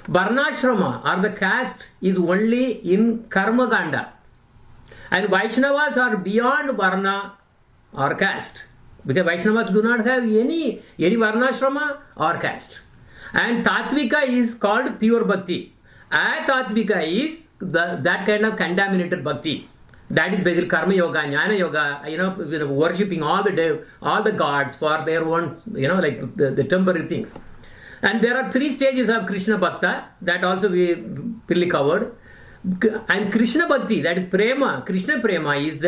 Varnashrama or the caste is only in Karma Kanda. And Vaishnavas are beyond Varna or caste. Because Vaishnavas do not have any Varnashrama or caste. And Tatvika is called pure Bhakti. Atatvika is that kind of contaminated Bhakti. That is basically Karma Yoga, Jnana Yoga, worshipping all the gods for their own, like the temporary things. And there are 3 stages of Krishna Bhakta that also we really covered. And Krishna Bhakti, that is Prema, Krishna Prema is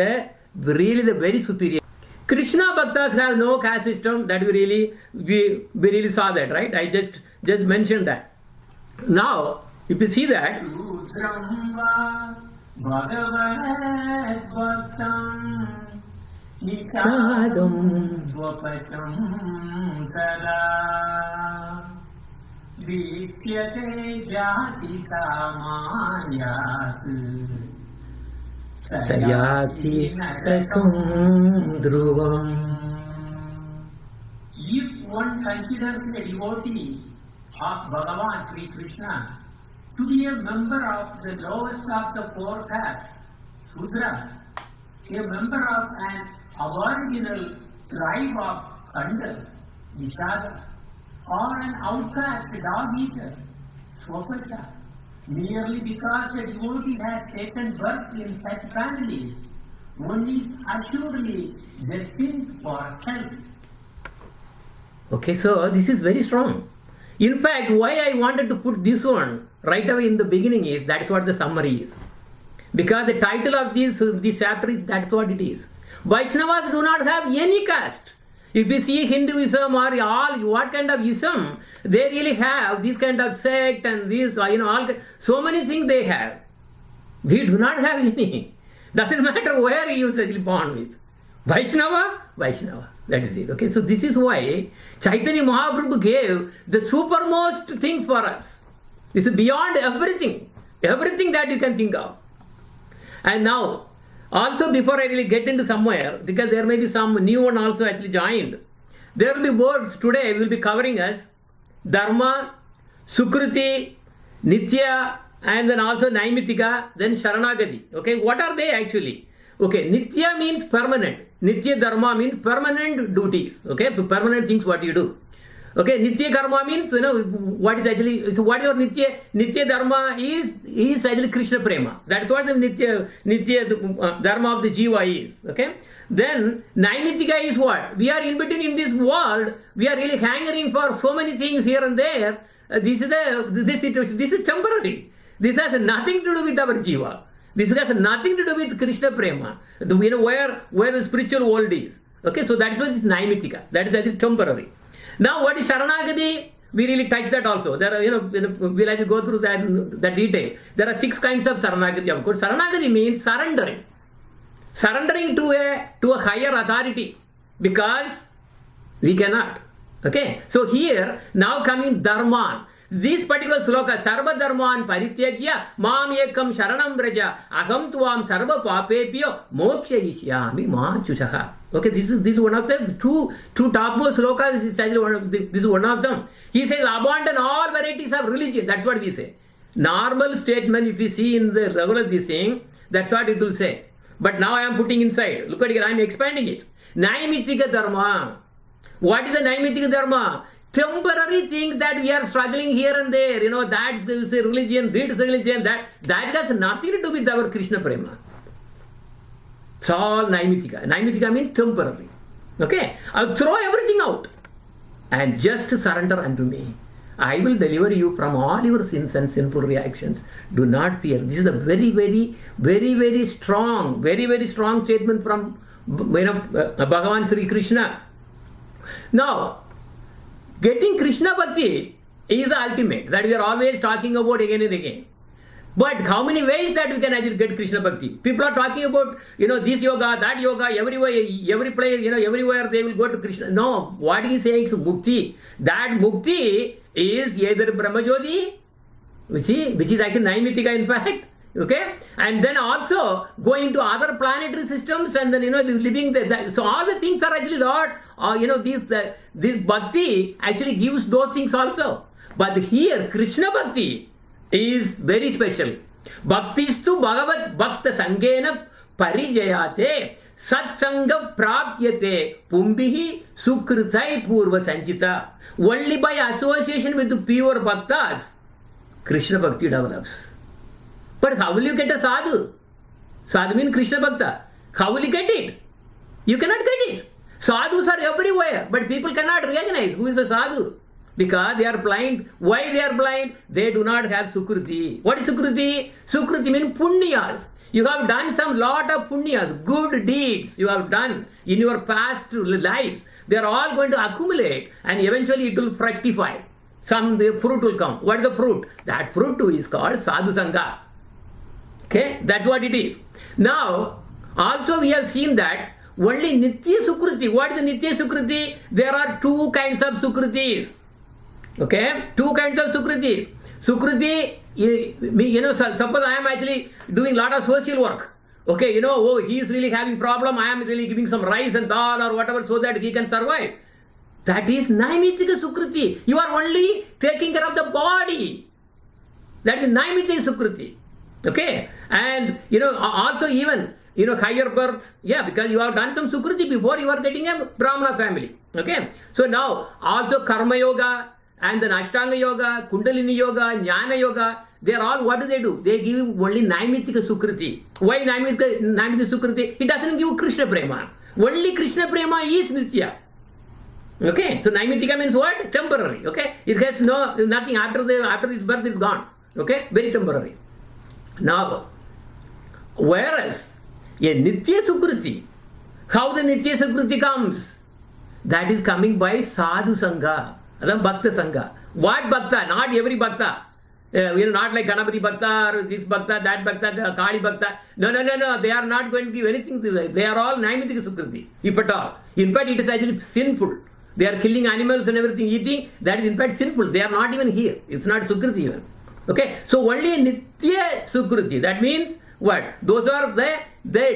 really the very superior. Krishna Bhaktas have no caste system, that we really saw that, right? I just mentioned that. Now, if you see that, Sayati Ekam Dhruvam. If one considers a devotee of Bhagavan Sri Krishna to be a member of the lowest of the 4 castes, Sudra, a member of an aboriginal tribe of Kandal, Nishada, or an outcast dog-eater, Swapata, merely because the devotee has taken birth in such families, one is assuredly destined for hell. Okay, so this is very strong. In fact, why I wanted to put this one right away in the beginning is that's what the summary is. Because the title of this chapter is that's what it is. Vaishnavas do not have any caste. If you see Hinduism or all what kind of ism, they really have this kind of sect and this, all so many things they have. We do not have any. Doesn't matter where you are born with. Vaishnava. That is it. Okay, so this is why Chaitanya Mahaprabhu gave the supermost things for us. This is beyond everything that you can think of. And now, also before I really get into somewhere, because there may be some new one also actually joined, there will be words today we will be covering as Dharma, Sukruti, Nitya, and then also Naimitika, then Sharanagati. Okay, what are they actually? Okay, Nitya means permanent. Nitya Dharma means permanent duties. Okay, permanent things what you do. Okay, Nitya Karma means, what is actually, so what is your Nitya Dharma is actually Krishna Prema. That's what the Nitya Dharma of the Jiva is. Okay, then Naimitika is what? We are in between in this world, we are really hankering for so many things here and there. This is temporary. This has nothing to do with our Jiva. This has nothing to do with Krishna Prema. Where the spiritual world is. Okay, so that is what is Naimitika. That is actually temporary. Now, what is Sharanagati? We really touch that also. There are, we'll have to go through that detail. There are 6 kinds of Sharanagati. Of course, Sharanagati means surrendering. Surrendering to a higher authority. Because we cannot. Okay. So here, now coming Dharma. This particular sloka, Sarva Dharman Parityajya, Mam Ekam Sharanam Braja, Agam Tuam Sarva Papepyo, Moksha Ishyami Ma Chusaha. Okay, this is one of the two topmost slokas. This is one of them. He says, abandon all varieties of religion. That's what we say. Normal statement, if you see in the regular this thing, that's what it will say. But now I am putting inside. Look at here, I am expanding it. Naimitika Dharma. What is the Naimitika Dharma? Temporary things that we are struggling here and there, that is a religion, this religion, that has nothing to do with our Krishna Prema. It's all Naimitika. Naimitika means temporary. Okay? I'll throw everything out and just surrender unto me. I will deliver you from all your sins and sinful reactions. Do not fear. This is a very, very, very, very strong statement from Bhagavan Sri Krishna. Now, getting Krishna Bhakti is the ultimate that we are always talking about again and again. But how many ways that we can actually get Krishna Bhakti? People are talking about, this yoga, that yoga, everywhere, every place, everywhere they will go to Krishna. No, what he is saying is mukti. That mukti is either Brahmajyoti, which is actually Naimitika in fact. Okay, and then also going to other planetary systems and then living there. So all the things are actually Lord. This bhakti actually gives those things also. But here, Krishna Bhakti is very special. Bhaktistu Bhagavat Bhakta Sangena Parijayate Satsanga Prapyate Pumbihi Sukritai Purva Sanjita. Only by association with the pure Bhaktas, Krishna Bhakti develops. But how will you get a sadhu? Sadhu means Krishna Bhakta. How will you get it? You cannot get it. Sadhus are everywhere, but people cannot recognize who is a sadhu. Because they are blind. Why they are blind? They do not have Sukruti. What is Sukruti? Sukruti means punyas. You have done some lot of punyas, good deeds you have done in your past lives. They are all going to accumulate and eventually it will fructify. Some the fruit will come. What is the fruit? That fruit too is called Sadhu Sangha. Okay, that's what it is. Now, also we have seen that only Nitya Sukruti. What is the Nitya Sukruti? There are two kinds of Sukrutis. Okay, two kinds of Sukrutis. Sukruti, suppose I am actually doing a lot of social work. Okay, he is really having problem. I am really giving some rice and dal or whatever so that he can survive. That is Naimitika Sukruti. You are only taking care of the body. That is Naimitika Sukruti. Okay, and also even higher birth, because you have done some Sukruti before you are getting a Brahmana family. Okay, so now also Karma Yoga and then Ashtanga Yoga, Kundalini Yoga, Jnana Yoga, they are all, what do? They give only Naimitika Sukruti. Why Naimitika Sukruti? It doesn't give Krishna Prema. Only Krishna Prema is Nitya. Okay, so Naimitika means what? Temporary. Okay, it has nothing after this birth is gone. Okay, very temporary. Now, whereas a Nitya Sukruti, how the Nitya Sukruti comes? That is coming by Sadhu Sangha, Bhakta Sangha. What Bhakta? Not every Bhakta. Not like Ganapati Bhakta or this Bhakta, that Bhakta, Kali Bhakta. No. They are not going to give anything to them. They are all Naimitika Sukruti, if at all. In fact, it is actually sinful. They are killing animals and everything, eating. That is in fact sinful. They are not even here. It's not Sukruti even. Okay, so only Nitya Sukruti. That means what? Those are the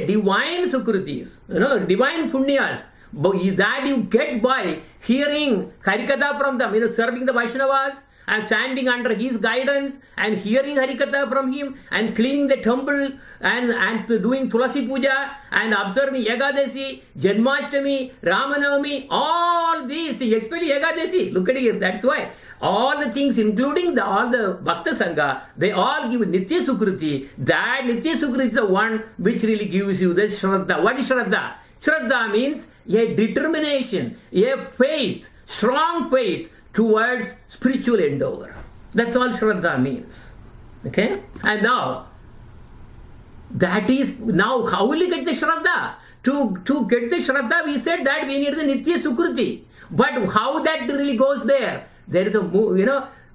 divine Sukrutis, divine Punyas. That you get by hearing Harikatha from them, serving the Vaishnavas and standing under his guidance and hearing Harikatha from him and cleaning the temple and doing Tulasi Puja and observing Yegadasi, Janmashtami, Ramanavami, all these, especially Yegadasi. Look at it, that's why. All the things, including all the Bhakta Sangha, they all give Nitya Sukruti. That Nitya Sukruti is the one which really gives you the Shraddha. What is Shraddha? Shraddha means a determination, a faith, strong faith towards spiritual endeavor. That's all Shraddha means. Okay? And now how will you get the Shraddha? To get the Shraddha, we said that we need the Nitya Sukruti. But how that really goes there? There is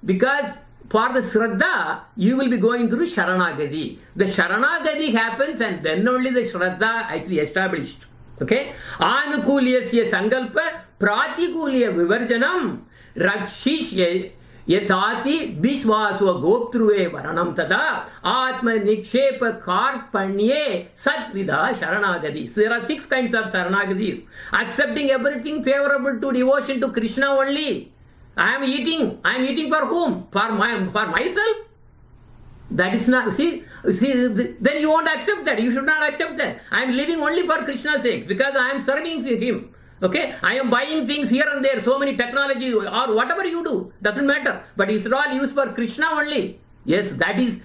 because for the Shraddha, you will be going through Sharanagati. The Sharanagati happens and then only the Shraddha actually established. Okay? Anukulyasya Sankalpa Pratikulya Vivarjanam Rakshishya Yatati Bishwaswa Goptruve Varanam Tada Atma Nikshepa Karpanye Satvida Sharanagati. So there are 6 kinds of Sharanagatis. Accepting everything favorable to devotion to Krishna only. I am eating for whom? For myself? That is not, see, then you won't accept that. You should not accept that. I am living only for Krishna's sake because I am serving him. Okay? I am buying things here and there, so many technology or whatever you do, doesn't matter. But it's all used for Krishna only. Yes, that is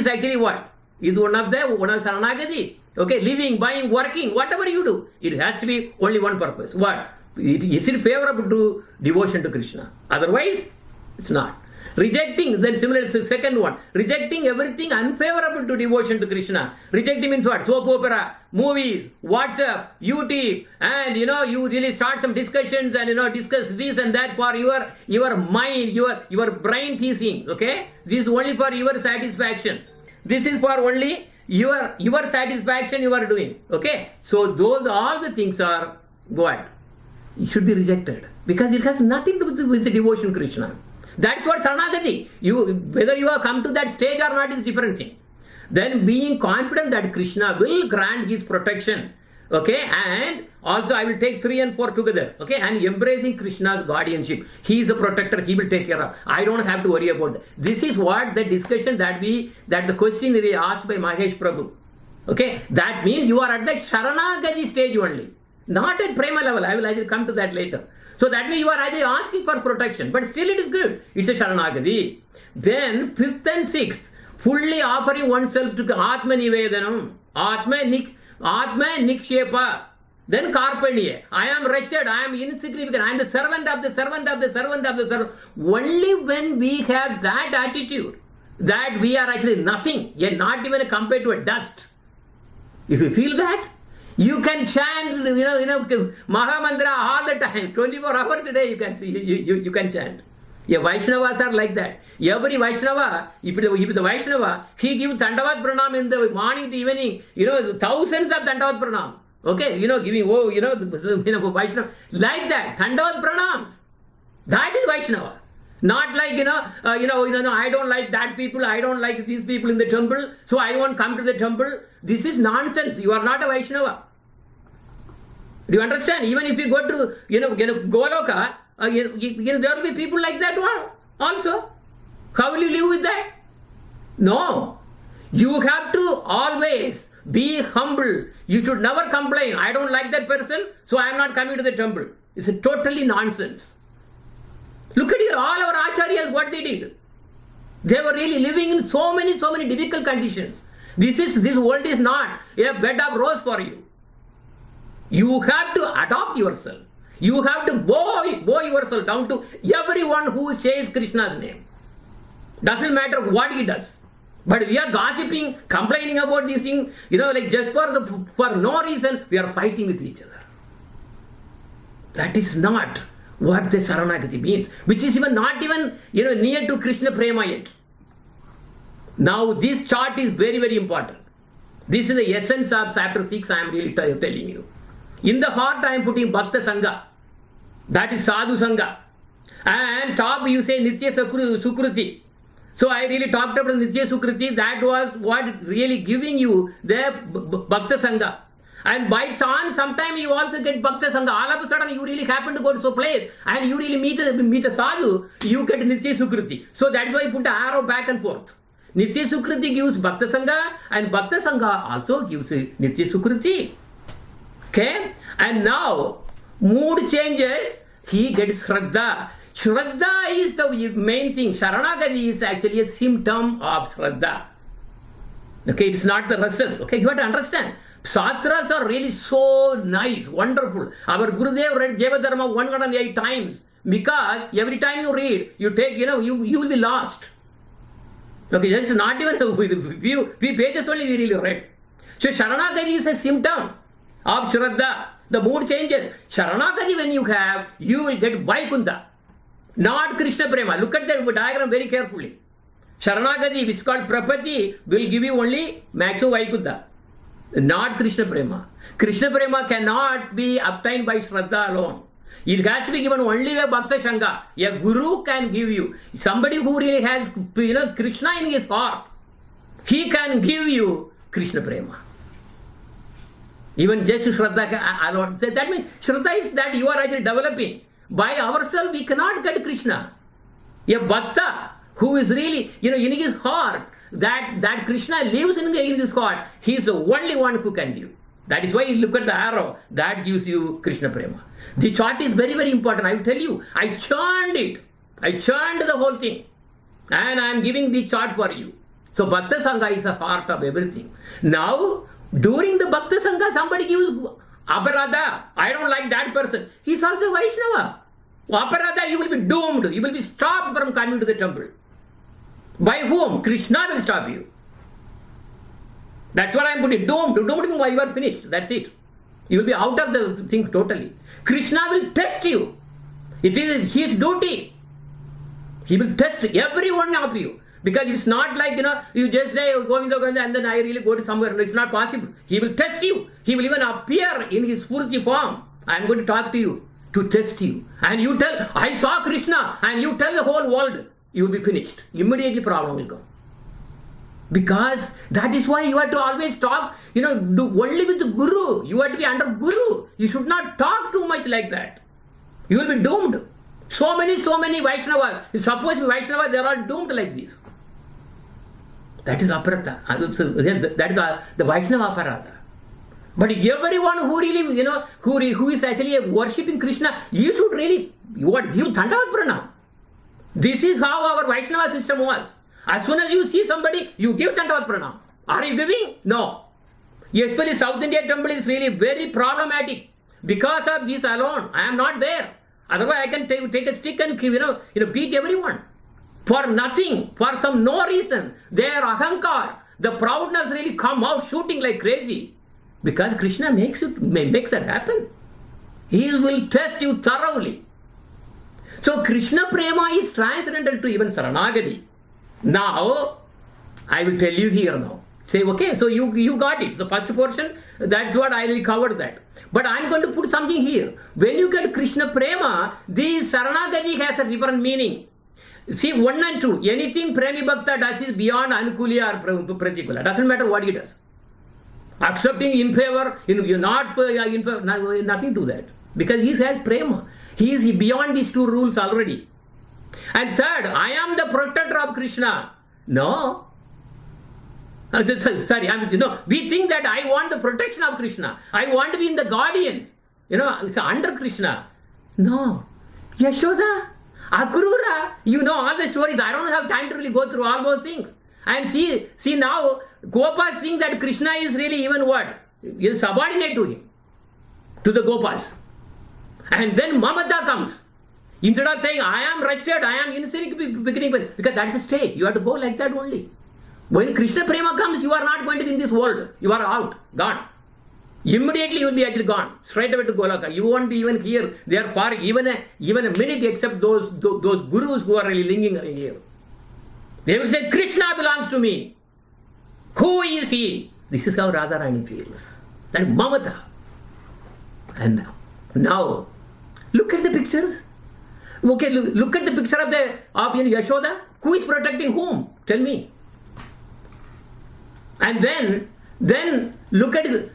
actually what? Is one of Saranagati. Okay? Living, buying, working, whatever you do, it has to be only one purpose. What? Is it favorable to devotion to Krishna? Otherwise, it's not. Rejecting, then similar second one, rejecting everything unfavorable to devotion to Krishna. Rejecting means what? Soap opera, movies, WhatsApp, YouTube, and you really start some discussions and discuss this and that for your mind, your brain teasing. Okay, this is only for your satisfaction. This is for only your satisfaction you are doing. Okay, so those all the things are what? It should be rejected because it has nothing to do with the devotion to Krishna. That's what Saranagati. Whether you have come to that stage or not is different thing. Then being confident that Krishna will grant his protection. Okay, and also I will take 3 and 4 together. Okay, and embracing Krishna's guardianship. He is a protector. He will take care of. I don't have to worry about that. This is what the discussion that the question is asked by Mahesh Prabhu. Okay, that means you are at the Sharanagati stage only, not at prema level. I will come to that later. So that means you are actually asking for protection, but still it is good. It's a Sharanagati. Then 5th and 6th, fully offering oneself to Atma Nivedanam, Atma Nikshepa. Then Karpaniya. I am wretched, I am insignificant, I am the servant of the servant of the servant of the servant. Only when we have that attitude, that we are actually nothing, yet not even compared to a dust. If you feel that, you can chant, Mahamantra all the time, 24 hours a day you can see, you can chant. Yeah, Vaishnavas are like that. Every Vaishnava, if the Vaishnava, he gives Dandavat Pranam in the morning to evening, thousands of Dandavat Pranams. Okay, giving, Vaishnava, like that, Dandavat Pranams. That is Vaishnava. Not like, I don't like that people, I don't like these people in the temple, so I won't come to the temple. This is nonsense. You are not a Vaishnava. Do you understand? Even if you go to, Goloka, there will be people like that one also. How will you live with that? No. You have to always be humble. You should never complain. I don't like that person, so I am not coming to the temple. It's a totally nonsense. Look at here, all our acharyas, what they did. They were really living in so many difficult conditions. This world is not a bed of roses for you. You have to adopt yourself. You have to bow yourself down to everyone who says Krishna's name. Doesn't matter what he does. But we are gossiping, complaining about these things, just for no reason, we are fighting with each other. That is not what the Saranagati means, which is not even near to Krishna Prema yet. Now this chart is very, very important. This is the essence of chapter 6 I am really telling you. In the heart I am putting Bhakta Sangha. That is Sadhu Sangha. And top you say Nitya Sukruti. So I really talked about Nitya Sukruti. That was what really giving you the Bhakta Sangha. And by chance, sometimes you also get Bhakta Sangha. All of a sudden, you really happen to go to some place and you really meet a sadhu, you get Nitya Sukruti. So that is why you put an arrow back and forth. Nitya Sukruti gives Bhakta Sangha and Bhakta Sangha also gives Nitya Sukruti. Okay? And now, mood changes, he gets Shraddha. Shraddha is the main thing. Sharanagati is actually a symptom of Shraddha. Okay, it's not the result. Okay, you have to understand. Shastras are really so nice, wonderful. Our Gurudev read Jevadharma 108 times because every time you read, you take, you will be lost. Okay, just not even a few pages only we really read. So Sharanagati is a symptom of Shraddha. The mood changes. Sharanagati when you have, you will get Vaikunta, not Krishna Prema. Look at the diagram very carefully. Sharanagati, which is called Prapati, will give you only maximum Vaikunta, not Krishna Prema. Krishna Prema cannot be obtained by Shraddha alone. It has to be given only by Bhakta Sangha. A guru can give you. Somebody who really has Krishna in his heart, he can give you Krishna Prema. Even just Shraddha alone. That means Shraddha is that you are actually developing. By ourselves, we cannot get Krishna. A Bhakta who is really, in his heart, that Krishna lives in his heart, he is the only one who can give. That is why you look at the arrow, that gives you Krishna Prema. The chart is very, very important. I will tell you, I churned it. I churned the whole thing. And I am giving the chart for you. So Bhakta Sangha is the heart of everything. Now, during the Bhakta Sangha, somebody gives Aparada. I don't like that person. He is also Vaishnava. Aparada, you will be doomed. You will be stopped from coming to the temple. By whom? Krishna will stop you. That's what I am putting. Doomed. Doomed means why you are finished. That's it. You will be out of the thing totally. Krishna will test you. It is his duty. He will test every one of you. Because it's not like, you just say, Govinda, and then I really go to somewhere. No, it's not possible. He will test you. He will even appear in his Spurti form. I am going to talk to you, to test you. And you tell, I saw Krishna, and you tell the whole world, you will be finished. Immediately problem will come. Because that is why you have to always talk, do only with the Guru. You have to be under Guru. You should not talk too much like that. You will be doomed. So many Vaishnavas, suppose Vaishnavas, they are all doomed like this. That is aparata. That is the Vaishnava aparata. But everyone who really, who is actually worshipping Krishna, you should really, give Dandavat Pranam. This is how our Vaishnava system was. As soon as you see somebody, you give Dandavat Pranam. Are you giving? No. Especially South India temple is really very problematic. Because of this alone, I am not there. Otherwise, I can take a stick and beat everyone. For nothing, for some no reason. Their ahankar, the proudness really come out shooting like crazy. Because Krishna makes that happen. He will test you thoroughly. So Krishna Prema is transcendental to even Saranagati. Now, I will tell you here now. Say, okay, so you got it. The first portion, that's what I will cover that. But I'm going to put something here. When you get Krishna Prema, the Saranagati has a different meaning. See, 1 and 2, anything Premi Bhakta does is beyond Anukulya or Pratikula. Doesn't matter what he does. Accepting in favor, you're not in favor, nothing to that. Because he has Prema. He is beyond these two rules already. And third, I am the protector of Krishna. No. Sorry, we think that I want the protection of Krishna. I want to be in the guardians, under Krishna. No. Yashoda, Akrura, all the stories. I don't have time to really go through all those things. And see now, Gopas think that Krishna is really even what? He is subordinate to him, to the Gopas. And then Mamata comes. Instead of saying, I am wretched, I am innocent, beginning with, because that's the stage. You have to go like that only. When Krishna Prema comes, you are not going to be in this world. You are out, gone. Immediately you will be actually gone, straight away to Golaka. You won't be even here. They are far, even a minute, except those gurus who are really lingering here. They will say, Krishna belongs to me. Who is he? This is how Radharani feels. That Mamata. And now, look at the pictures. Okay, look at the picture of Yashoda. Who is protecting whom? Tell me. And then look at the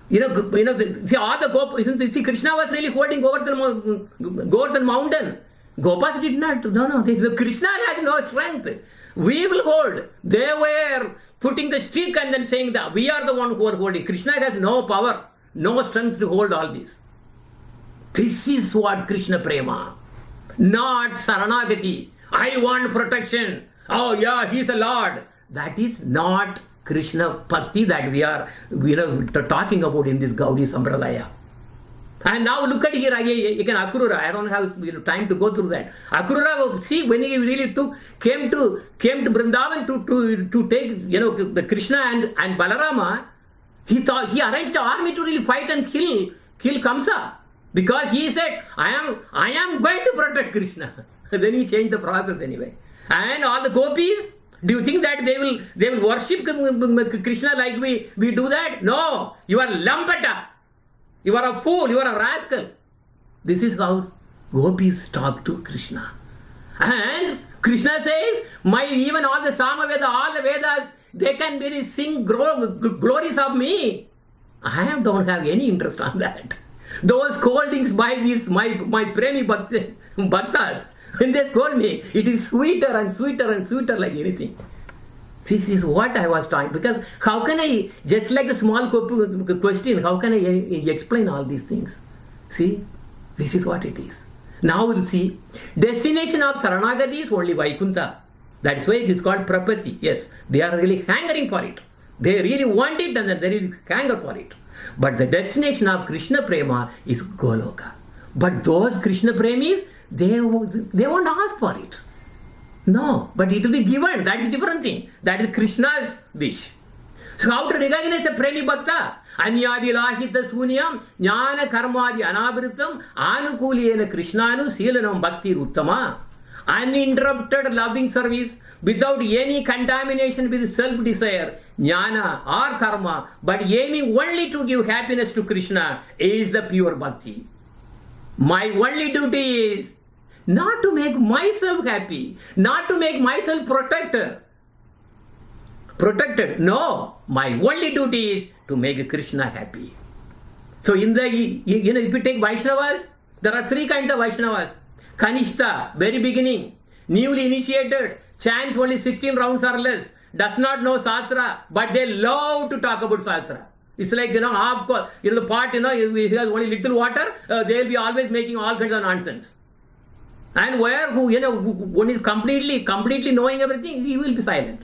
see all the Gopas. See, Krishna was really holding Govardhan mountain. Gopas did not. No. Krishna has no strength. We will hold. They were putting the stick and then saying that we are the one who are holding. Krishna has no power, no strength to hold all this. This is what Krishna Prema, not Saranagati. I want protection. Oh yeah, he is a Lord. That is not Krishna Bhakti that we are talking about in this Gaudi Sampradaya. And now look at here again Akrura. I don't have time to go through that. Akrura, see, when he really came to Vrindavan to take the Krishna and Balarama, he arranged the army to really fight and kill Kamsa. Because he said, I am going to protect Krishna. Then he changed the process anyway. And all the gopis, do you think that they will worship Krishna like we do that? No. You are Lambata. You are a fool. You are a rascal. This is how gopis talk to Krishna. And Krishna says, even all the Samaveda, all the Vedas, they can really sing glories of me. I don't have any interest on that. Those scoldings by these my Premi Bhaktas, when they scold me, it is sweeter and sweeter and sweeter like anything. This is what I was trying, because how can I, just like a small question, how can I explain all these things? See, this is what it is. Now we'll see, destination of Saranagati is only Vaikuntha. That's why it is called Prapati. Yes, they are really hangering for it. They really want it and they really hanger for it. But the destination of Krishna Prema is Goloka. But those Krishna Premis, they won't ask for it. No, but it will be given. That is a different thing. That is Krishna's wish. So how to recognize a Premi Bhakta? Anyavilahita sunyam jnana karmadi anabhritam anukuliyena krishnanu silanam bhakti uttama. Uninterrupted loving service without any contamination with self-desire, jnana or karma, but aiming only to give happiness to Krishna is the pure bhakti. My only duty is not to make myself happy, not to make myself protector. protected. No, my only duty is to make Krishna happy. So in the, if you take Vaishnavas, there are three kinds of Vaishnavas. Kanishta, very beginning, newly initiated, chants only 16 rounds or less, does not know Shastra, but they love to talk about Shastra. It's like, the pot, he has only little water, they will be always making all kinds of nonsense. And where, one is completely knowing everything, he will be silent.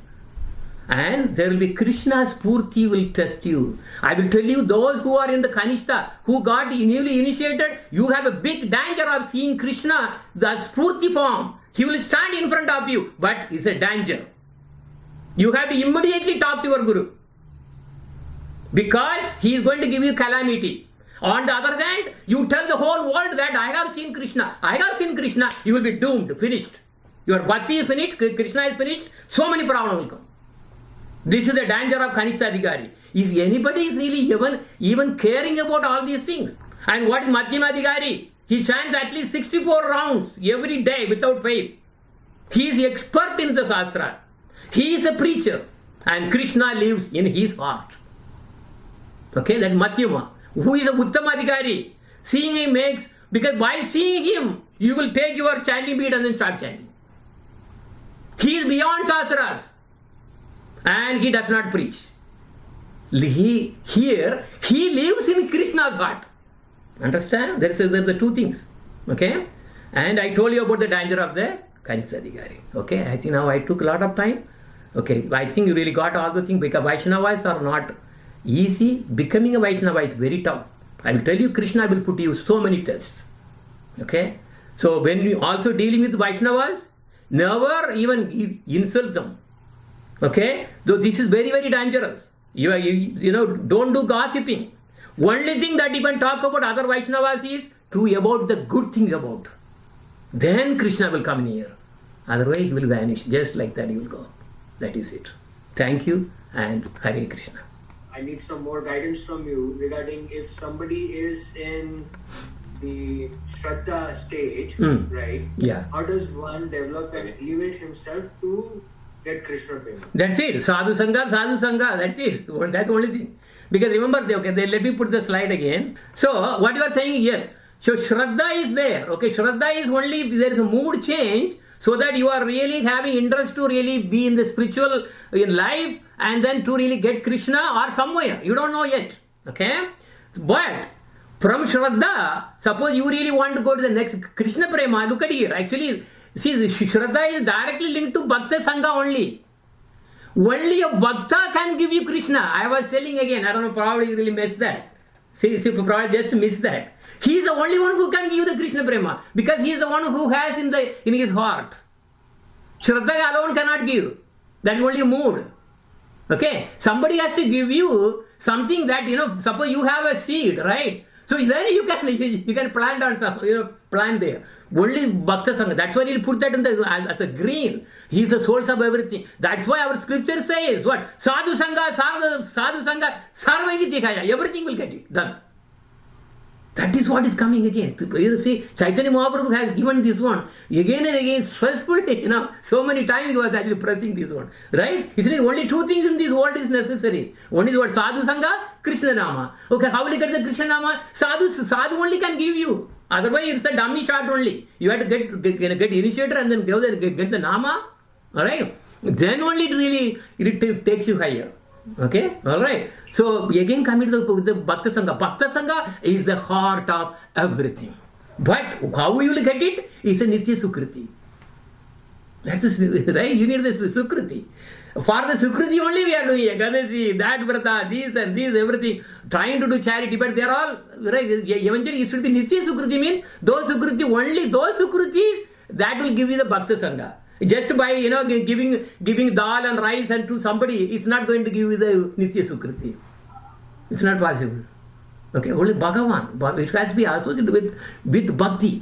And there will be Krishna's Spurti will test you. I will tell you, those who are in the Kanishta, who got newly initiated, you have a big danger of seeing Krishna, the Spurti form. He will stand in front of you, but it's a danger. You have to immediately talk to your Guru, because he is going to give you calamity. On the other hand, you tell the whole world that I have seen Krishna, you will be doomed, finished. Your bhakti is finished, Krishna is finished, so many problems will come. This is the danger of Kanishta Adhikari. Is anybody really even caring about all these things? And what is Madhyama Adhikari? He chants at least 64 rounds every day without fail. He is expert in the Shastra. He is a preacher. And Krishna lives in his heart. Okay, that is Madhyama. Who is the Uttama Adhikari? Seeing him makes, because by seeing him, you will take your chanting bead and then start chanting. He is beyond Shastras. And he does not preach. He lives in Krishna's heart. Understand? There's the two things. Okay? And I told you about the danger of the Kanishta Adhikari. Okay? I think now I took a lot of time. Okay? I think you really got all the things, because Vaishnavas are not easy. Becoming a Vaishnava is very tough. I will tell you, Krishna will put you so many tests. Okay? So when you also dealing with Vaishnavas, never even insult them. Okay? So this is very, very dangerous. You don't do gossiping. Only thing that you can talk about other Vaishnavas is about the good things about. Then Krishna will come near. Otherwise he will vanish. Just like that he will go. That is it. Thank you and Hare Krishna. I need some more guidance from you regarding if somebody is in the Shraddha stage, right? Yeah. How does one develop and elevate himself to get Krishna prema? That's it. Sadhu Sangha, that's it. That's the only thing. Because remember, let me put the slide again. So, what you are saying, yes. So, Shraddha is there. Okay, Shraddha is only, there is a mood change, so that you are really having interest to really be in the spiritual in life, and then to really get Krishna or somewhere. You don't know yet. Okay? But, from Shraddha, suppose you really want to go to the next Krishna Prema, look at here. Actually, see, Shraddha is directly linked to Bhakta Sangha only. Only a Bhakta can give you Krishna. I was telling again, I don't know, probably you really missed that. See, probably just missed that. He is the only one who can give you the Krishna Prema, because he is the one who has in his heart. Shraddha alone cannot give. That is only a mood. Okay? Somebody has to give you something that, suppose you have a seed, right? So then you can plant on some, plant there. Only Bhakta Sangha. That's why he'll put that as a green. He is the source of everything. That's why our scripture says what? Sadhu Sangha, Sarvangi Tikhaya. Everything will get it done. That is what is coming again. You see, Chaitanya Mahaprabhu has given this one again and again stressfully. So many times he was actually pressing this one. Right? He said only two things in this world is necessary. One is what? Sadhu Sangha, Krishna Nama. Okay, how will you get the Krishna Nama? Sadhu only can give you. Otherwise, it's a dummy shot only. You have to get initiator and then get the Nama. Alright? Then only it takes you higher. Okay? Alright? So, again coming to the Bhakta Sangha. Bhakta Sangha is the heart of everything. But how you will get it? It's a Nitya Sukriti. That's right? You need the Sukriti. For the Sukriti only we are doing Ekadasi, that Vrata, this and this, everything. Trying to do charity, but they are all, right? Eventually it should be Nitya Sukriti, means those Sukriti, only those Sukritis that will give you the Bhakta Sangha. Just by, giving dal and rice and to somebody, it's not going to give you the Nitya Sukriti. It's not possible. Okay, only Bhagavan. It has to be associated with Bhakti.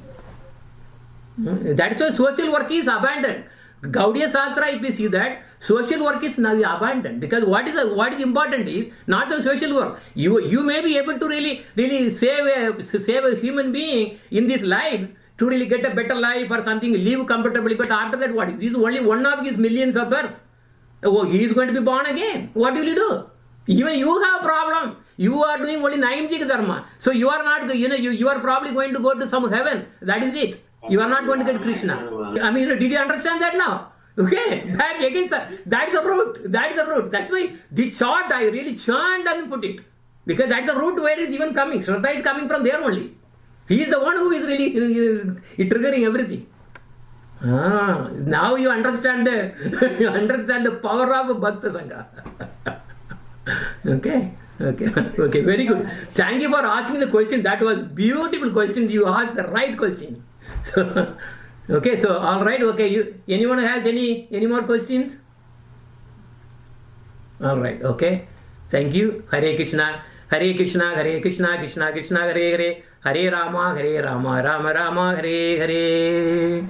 That is why social work is abandoned. Gaudiya Shastra, if you see that, social work is now abandoned. Because what is important is not the social work. You may be able to really save a human being in this life, to really get a better life or something, live comfortably, but after that what is? This is only one of his millions of births. Oh, he is going to be born again. What will you do? Even you have a problem. You are doing only 9 dharma. So you are not, you are probably going to go to some heaven. That is it. You are not going to get Krishna. I mean, did you understand that now? Okay, that again, that is the root. That is the root. That's why the chart I really churned and put it. Because that's the root where it's even coming. Shraddha is coming from there only. He is the one who is really triggering everything. Now you understand the power of Bhakta Sangha. Okay, very good. Thank you for asking the question. That was beautiful question. You asked the right question. So, okay, so all right. Okay, anyone has any more questions? All right. Okay. Thank you. Hare Krishna, Hare Krishna, Hare Krishna, Krishna Krishna, Hare Hare, Hare Rama, Rama Rama, Hare Hare.